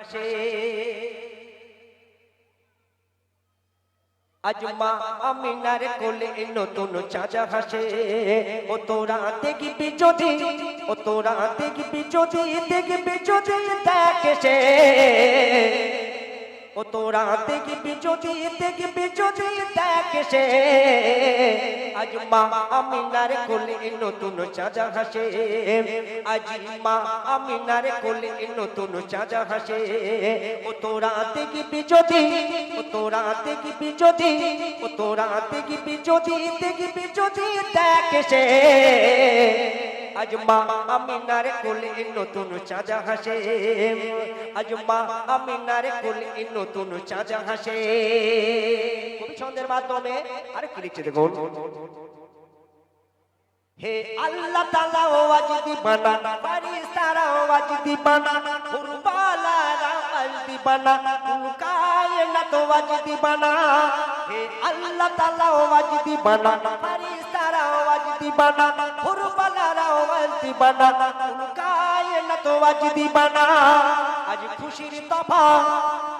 হাসে আজ মা আমিনার কোলে নতুন চাচা হাসে ও তোরা দেখবি যদি ও তোরা দেখবি যদি দেখবি যদি দেখে ও তোরা দেখবি যদি দেখবি যদি দেখে আজ মা আমিনার কোলে নতুন চাচা হাসে আজ মা আমিনার কোলে নতুন চাচা হাসে ও তোরা দেখবি যদি ও তোরা দেখবি যদি ও তোরা দেখবি যদি দেখবি যদি দেখে আজ মা আমিনার কোলে নতুন চাচা হাসে আজ মা আমিনার কোলে নতুন চাচা হাসে কবি ছন্দের মাধ্যমে আর কি লিখছে দেখুন হে আল্লাহ তাআলা ওয়াজ দিবানা ফারিস্তারা ওয়াজ দিবানা কুরবালারা ওয়াজ দিবানা কুল কায়নাত ওয়াজ দিবানা হে আল্লাহ তাআলা ওয়াজ দিবানা ফারিস্তারা ওয়াজ দিবানা কুরবালারা ওয়াজ দিবানা কুল কায়নাত ওয়াজ দিবানা আজ খুশির তফা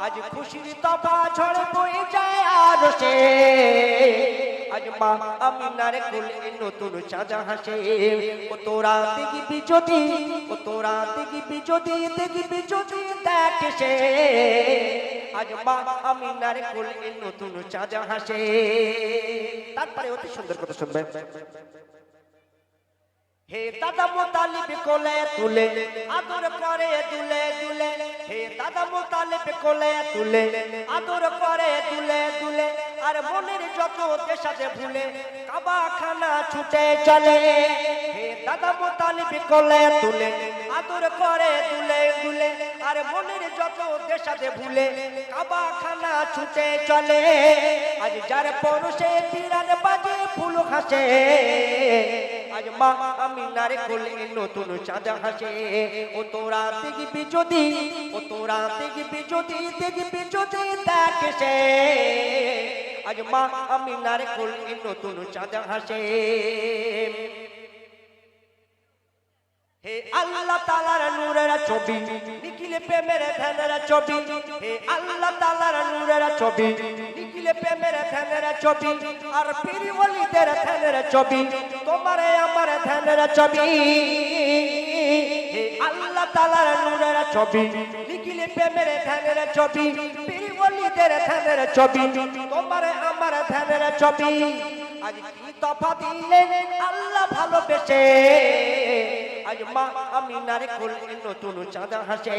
আজ খুশির তফা ঝড়ে বয়ে যায় আরশে আজ মা আমিনার কোলে নতুন চাচা হাসে ও তোরা দেখবি যদি ও তোরা দেখবি যদি দেখবি যদি দেখে আজ মা আমিনার কোলে নতুন চাচা হাসে তারপরে অতি সুন্দর কথা শুনবেন হে দাদা মুতালিব কোলে তুলে আদর করে দুলে দুলে হে দাদা মুতালিব কোলে তুলে আদর করে দুলে দুলে আর মনের যত দেশাতে ভুলে কাবা খানা ছুটে চলে হে দাদা মুতালিব কোলে তুলে আদর করে দুলে দুলে আর মনের যত দেশাতে ভুলে কাবা খানা ছুটে চলে আজ যার পরশে পিরান বাজে ফুল হাসে আজ মা আমিনার কোলে নতুন চাঁদা হাসে ও তোরা দেখবি যদি ও তোরা দেখবি যদি দেখবি যদি দেখে আজ মা আমিনার কোলে নতুন চাঁদা হাসে হে আল্লাহ তাআলার নূরের ছবি নিখিলে প্রেমের ধ্যানের ছবি হে আল্লাহ তাআলার নূরের ছবি নিখিলে প্রেমের ধ্যানের ছবি আর পীর ওলিদের ধ্যানের ছবি তোমারে আমার ধ্যানের ছবি হে আল্লাহ তাআলার নূরের ছবি নিখিলে প্রেমের ধ্যানের ছবি পীর ওলিদের ধ্যানের ছবি তোমারে আমার ধ্যানের ছবি আজ কি তফা দিলেন আল্লাহ ভালোবেসে আজ মা আমিনার কোলে নতুন চাঁদা হাসে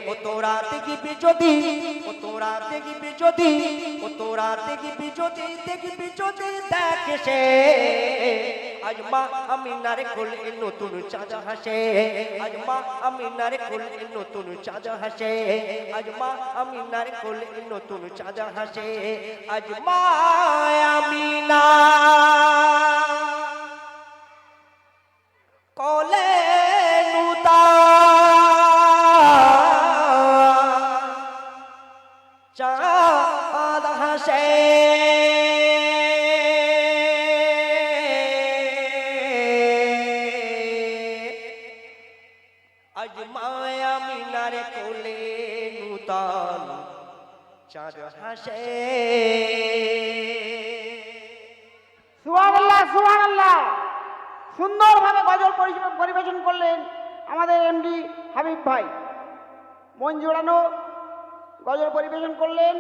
ও তোরা দেখবি যদি ও তোরা দেখবি যদি ও তোরা দেখবি যদি দেখবি যদি দেখে আজ মা আমিনার কোলে নতুন চাঁদা হাসে আজ মা আমিনার কোলে নতুন চাঁদা হাসে আজ মা আমিনার কোলে নতুন চাঁদা হাসে আজ মা আমিনা কোলে চাঁদ হাসে আজ মায়া মিনার কোলে নূতন চাঁদ হাসে সুবহানাল্লাহ সুবহানাল্লাহ সুন্দরভাবে গজল পরিবেশন করলেন আমাদের এমডি হাবিব ভাই মন জোড়ানো গজল পরিবেশন করলেন